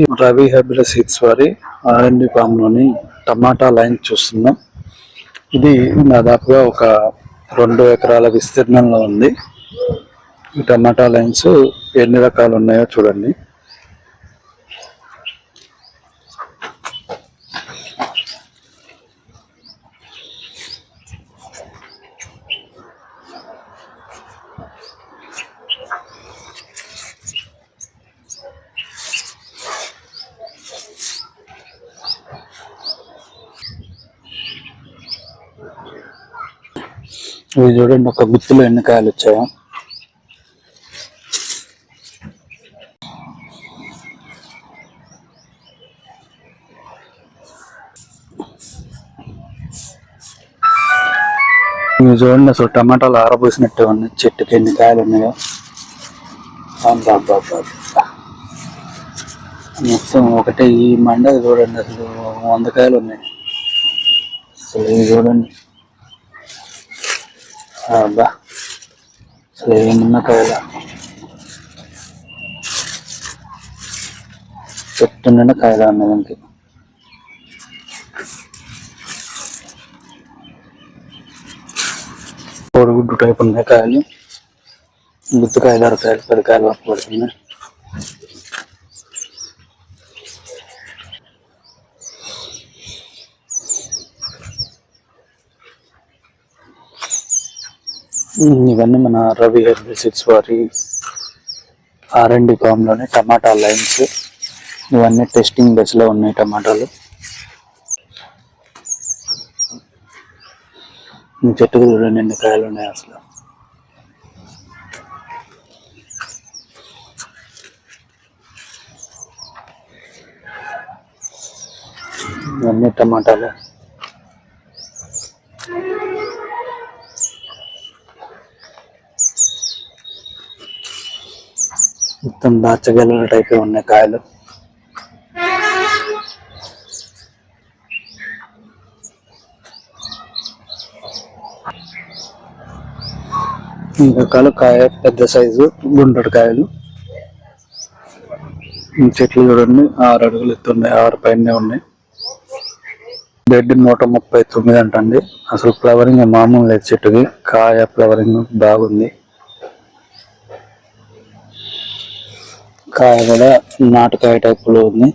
ఈ Ravi hybrid seeds వారి RMD ఫామ్లోని టమాటా line చూస్తున్నాం. ఇది దాదాపుగా ఒక 2 ఎకరాల విస్తీర్ణంలో ఉంది. ఈ టమాటా లైన్స్ ఎన్ని రకాలు ఉన్నాయో చూడండి. ఇవి చూడండి, ఒక గుత్తిలో ఎన్ని కాయలు వచ్చాయో. ఇవి చూడండి, అసలు టమాటాలు ఆరబోసినట్టే ఉన్నాయి. చెట్టుకి ఎన్ని కాయలు ఉన్నాయో. మొత్తం ఒకటే ఈ మండ చూడండి, అసలు 100 కాయలు ఉన్నాయి. అసలు ఇవి చూడండి, అబ్బా అసలు ఏమున్న కాయల. చెట్టు నిండా కాయలు ఉన్నాయి. దానికి కోడిగుడ్డు టైప్ ఉన్నాయి కాయలు. గుత్తుకాయలు 6 కాయలు 10 కాయలు వరకు పడుతున్నాయి. ఇవన్నీ మన రవి హైబ్రిడ్ సీడ్స్ వారి ఆర్ఎండి ఫామ్లోని టమాటా లైన్స్. ఇవన్నీ టెస్టింగ్ దశలో ఉన్నాయి టమాటాలు. చెట్టుకు చూడండి ఎన్ని కాయలు ఉన్నాయి అసలు. ఇవన్నీ టమాటాలు. మొత్తం దాచగల టైప్ ఉన్నాయి కాయలు. రకాలు కాయ పెద్ద సైజు గుంటూరు కాయలు. చెట్లు చూడండి 6 అడుగులు ఎత్తున్నాయి, 6 పైనే ఉన్నాయి. బెడ్ 139 అంటండి. అసలు ఫ్లవరింగ్ మామూలు లేదు చెట్టుకి. కాయ ఫ్లవరింగ్ బాగుంది. కాయ కూడా నాటుకాయ టైపులో ఉంది.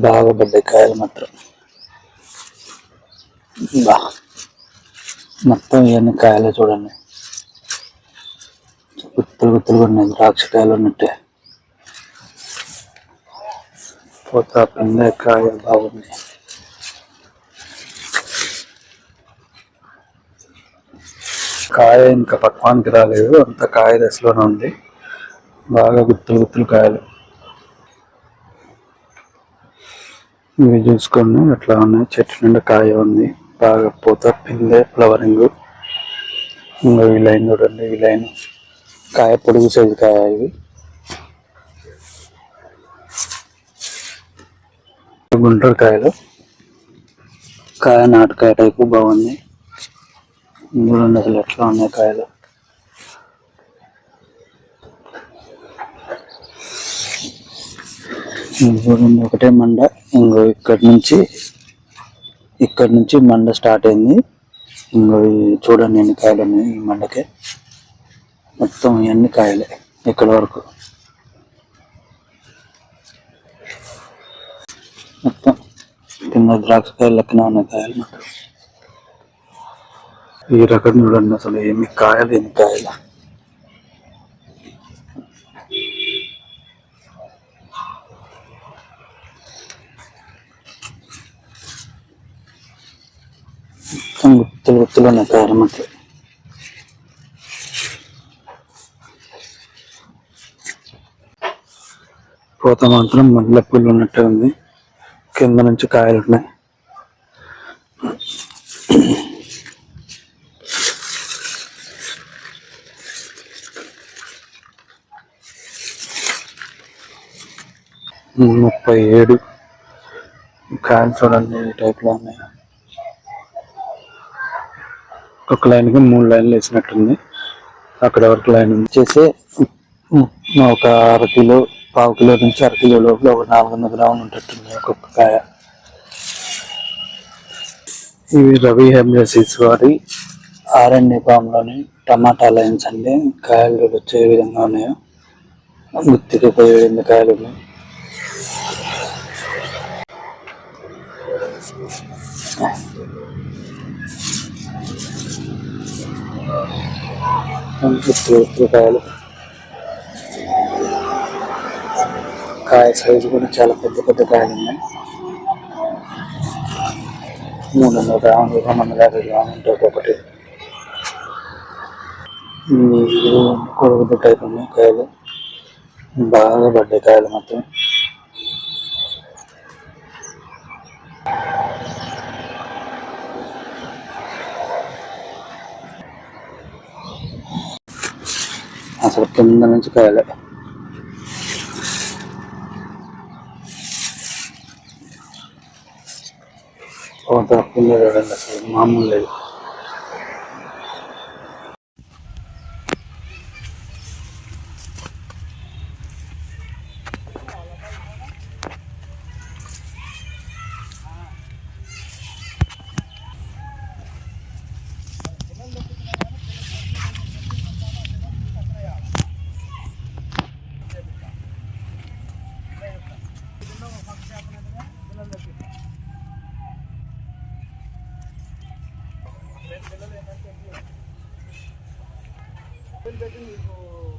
బాగా పెద్ద కాయలు మాత్రం. మొత్తం ఇవన్నీ కాయలు చూడండి, గుత్తులు గుత్తులుగా ఉన్నాయి. ద్రాక్ష కాయలు ఉన్నట్టే. పోతా పిందే కాయ బాగుంది. కాయ ఇంకా పక్వానికి రాలేదు, అంత కాయ దశలోనే ఉంది. బాగా గుత్తులు గుత్తులు కాయలు. ఇవి చూసుకోండి ఎట్లా ఉన్నాయి. చెట్టు నిండా కాయ ఉంది. బాగా పూత పిందే ఫ్లవరింగ్. ఇంకా ఈ లైన్ చూడండి, ఈ లైన్ కాయ పొడుగు సైజు కాయ. ఇవి గుంటూరు కాయలు. కాయ నాటుకాయ టైపు బాగుంది. చూడండి అసలు ఎట్లా ఉన్నాయి కాయలు. చూడండి ఒకటే మండ. ఇంకో ఇక్కడ నుంచి మండ స్టార్ట్ అయింది. ఇంకో చూడండి ఎన్ని కాయలు ఉన్నాయి ఈ మండకి. మొత్తం ఇవన్నీ కాయలే ఇక్కడ వరకు. మొత్తం కింద ద్రాక్ష కాయలు లెక్కన ఉన్నాయి కాయలు మాత్రం. ఈ రకం చూడండి అసలు ఏమి కాయలు, ఎన్ని కాయలు. గుత్తులు గుత్తులు ఉన్నాయి కాయలు మాత్రం. పూత మాత్రం మల్లె పూలు ఉన్నట్టే ఉంది. కింద నుంచి కాయలు ఉన్నాయి. ముప్పై 37 కాయలు చూడండి ఈ టైప్లో ఉన్నాయి. ఒక లైన్కి 3 లైన్లు వేసినట్టుంది. అక్కడ వరకు లైన్ వచ్చేసి ఒక అరకిలో, పావు కిలో నుంచి అరకిలో లోపల ఒక 400 గ్రాములు ఉంటట్టుంది ఒక్కొక్క కాయ. ఇవి రవి హెమ్లెసీడ్స్ వారి ఆర్ఎండి ఫామ్లోని టమాటా లైన్స్ అండి. కాయలు వచ్చే విధంగా ఉన్నాయో గుత్తికి 17 కాయలు ఉన్నాయి. కాయలు, కాయ సైజు కూడా చాలా పెద్ద పెద్ద కాయలు ఉన్నాయి. 300 గ్రాములు, 250 గ్రాములు ఉంటాయి ఒక్కొక్కటి. కొడుకు టైప్ ఉన్నాయి కాయలు, బాగా పడ్డాయి కాయలు మొత్తం. అసలు కింద నుంచి కాయలే. అసలు మామూలు లేదు.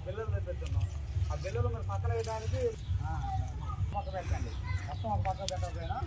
బిల్లలు పెడుతున్నాం. ఆ బిల్లలు మరి పక్కన వేయడానికి పక్క పెట్టండి. మొత్తం ఒక పక్క పెట్టకపోయినా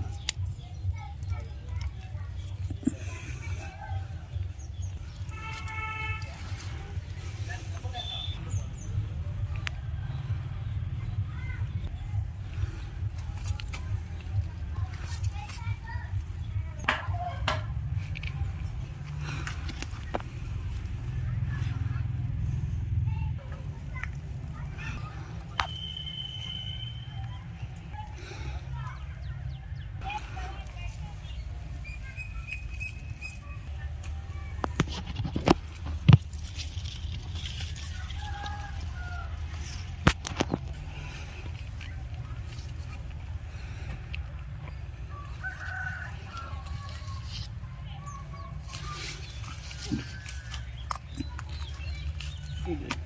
ఇది